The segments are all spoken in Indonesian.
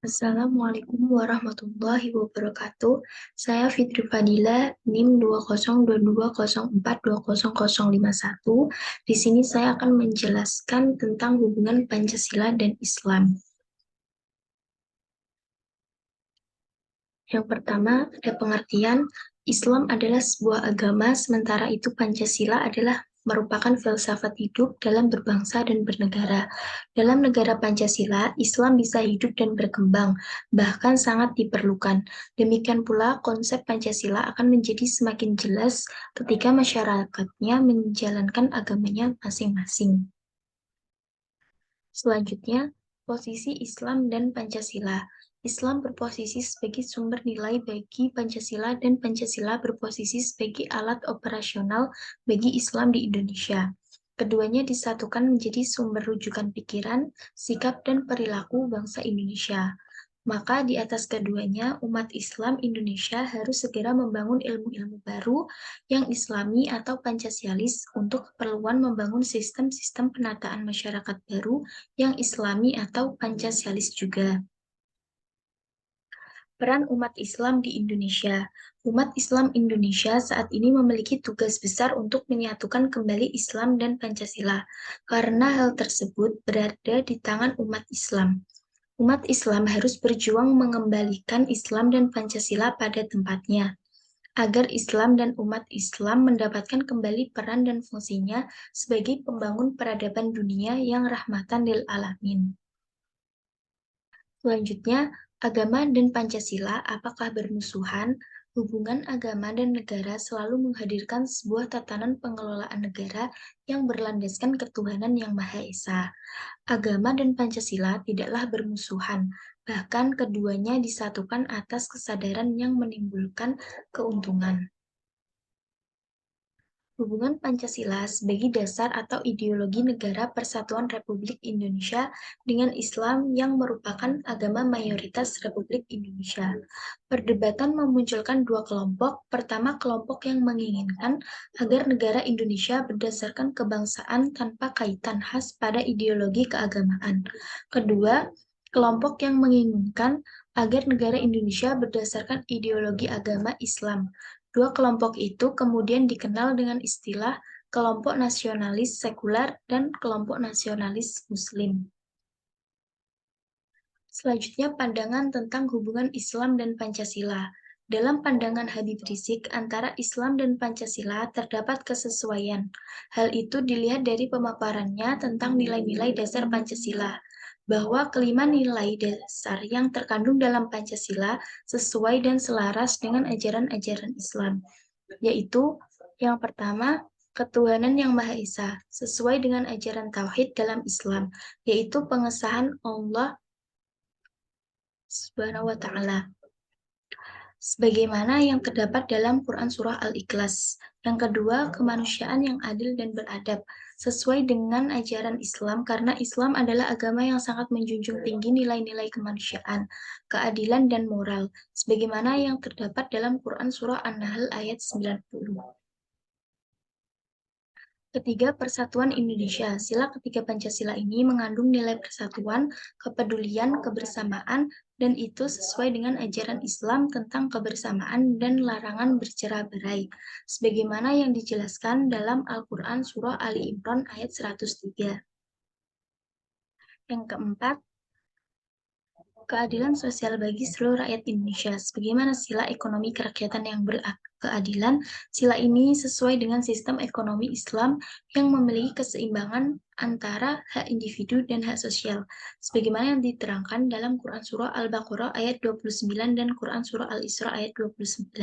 Assalamualaikum warahmatullahi wabarakatuh. Saya Fitri Fadila, NIM 20220420051. Di sini saya akan menjelaskan tentang hubungan Pancasila dan Islam. Yang pertama, ada pengertian Islam adalah sebuah agama, sementara itu Pancasila adalah merupakan filsafat hidup dalam berbangsa dan bernegara. Dalam negara Pancasila, Islam bisa hidup dan berkembang, bahkan sangat diperlukan. Demikian pula, konsep Pancasila akan menjadi semakin jelas ketika masyarakatnya menjalankan agamanya masing-masing. Selanjutnya, posisi Islam dan Pancasila. Islam berposisi sebagai sumber nilai bagi Pancasila dan Pancasila berposisi sebagai alat operasional bagi Islam di Indonesia. Keduanya disatukan menjadi sumber rujukan pikiran, sikap, dan perilaku bangsa Indonesia. Maka di atas keduanya, umat Islam Indonesia harus segera membangun ilmu-ilmu baru yang Islami atau Pancasialis untuk keperluan membangun sistem-sistem penataan masyarakat baru yang Islami atau Pancasialis juga. Peran umat Islam di Indonesia. Umat Islam Indonesia saat ini memiliki tugas besar untuk menyatukan kembali Islam dan Pancasila, karena hal tersebut berada di tangan umat Islam. Umat Islam harus berjuang mengembalikan Islam dan Pancasila pada tempatnya, agar Islam dan umat Islam mendapatkan kembali peran dan fungsinya sebagai pembangun peradaban dunia yang rahmatan lil alamin. Selanjutnya, agama dan Pancasila apakah bermusuhan? Hubungan agama dan negara selalu menghadirkan sebuah tatanan pengelolaan negara yang berlandaskan ketuhanan yang Maha Esa. Agama dan Pancasila tidaklah bermusuhan, bahkan keduanya disatukan atas kesadaran yang menimbulkan keuntungan. Hubungan Pancasila sebagai dasar atau ideologi Negara Persatuan Republik Indonesia dengan Islam yang merupakan agama mayoritas Republik Indonesia. Perdebatan memunculkan dua kelompok. Pertama, kelompok yang menginginkan agar negara Indonesia berdasarkan kebangsaan tanpa kaitan khas pada ideologi keagamaan. Kedua, kelompok yang menginginkan agar negara Indonesia berdasarkan ideologi agama Islam. Dua kelompok itu kemudian dikenal dengan istilah kelompok nasionalis sekuler dan kelompok nasionalis Muslim. Selanjutnya, pandangan tentang hubungan Islam dan Pancasila. Dalam pandangan Habib Rizik, antara Islam dan Pancasila terdapat kesesuaian. Hal itu dilihat dari pemaparannya tentang nilai-nilai dasar Pancasila, bahwa kelima nilai dasar yang terkandung dalam Pancasila sesuai dan selaras dengan ajaran-ajaran Islam, yaitu yang pertama, ketuhanan yang Maha Esa, sesuai dengan ajaran Tauhid dalam Islam, yaitu pengesahan Allah Subhanahu wa Ta'ala, sebagaimana yang terdapat dalam Quran Surah Al-Ikhlas. Yang kedua, kemanusiaan yang adil dan beradab, sesuai dengan ajaran Islam, karena Islam adalah agama yang sangat menjunjung tinggi nilai-nilai kemanusiaan, keadilan, dan moral, sebagaimana yang terdapat dalam Quran Surah An-Nahl ayat 90. Ketiga, Persatuan Indonesia. Sila ketiga Pancasila ini mengandung nilai persatuan, kepedulian, kebersamaan, dan itu sesuai dengan ajaran Islam tentang kebersamaan dan larangan bercerai-berai, sebagaimana yang dijelaskan dalam Al-Quran Surah Ali Imran ayat 103. Yang keempat, keadilan sosial bagi seluruh rakyat Indonesia. Sebagaimana sila ekonomi kerakyatan yang berkeadilan, sila ini sesuai dengan sistem ekonomi Islam yang memiliki keseimbangan antara hak individu dan hak sosial. Sebagaimana yang diterangkan dalam Quran Surah Al-Baqarah ayat 29 dan Quran Surah Al-Isra ayat 29.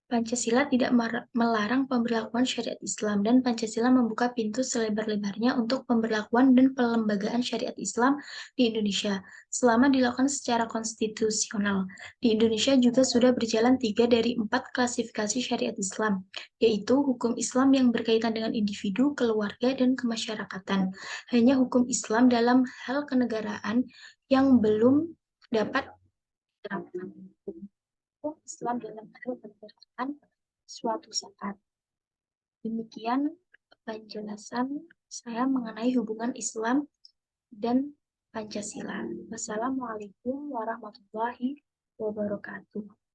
Pancasila tidak melarang pemberlakuan syariat Islam, dan Pancasila membuka pintu selebar-lebarnya untuk pemberlakuan dan pelembagaan syariat Islam di Indonesia, selama dilakukan secara konstitusional. Di Indonesia juga sudah berjalan 3 dari 4 klasifikasi syariat Islam, yaitu hukum Islam yang berkaitan dengan individu, keluarga, dan kemasyarakatan. Hanya hukum Islam dalam hal kenegaraan yang belum dapat diterapkan. Islam dalam hal kenegaraan suatu saat. Demikian penjelasan saya mengenai hubungan Islam dan Pancasila. Wassalamualaikum warahmatullahi wabarakatuh.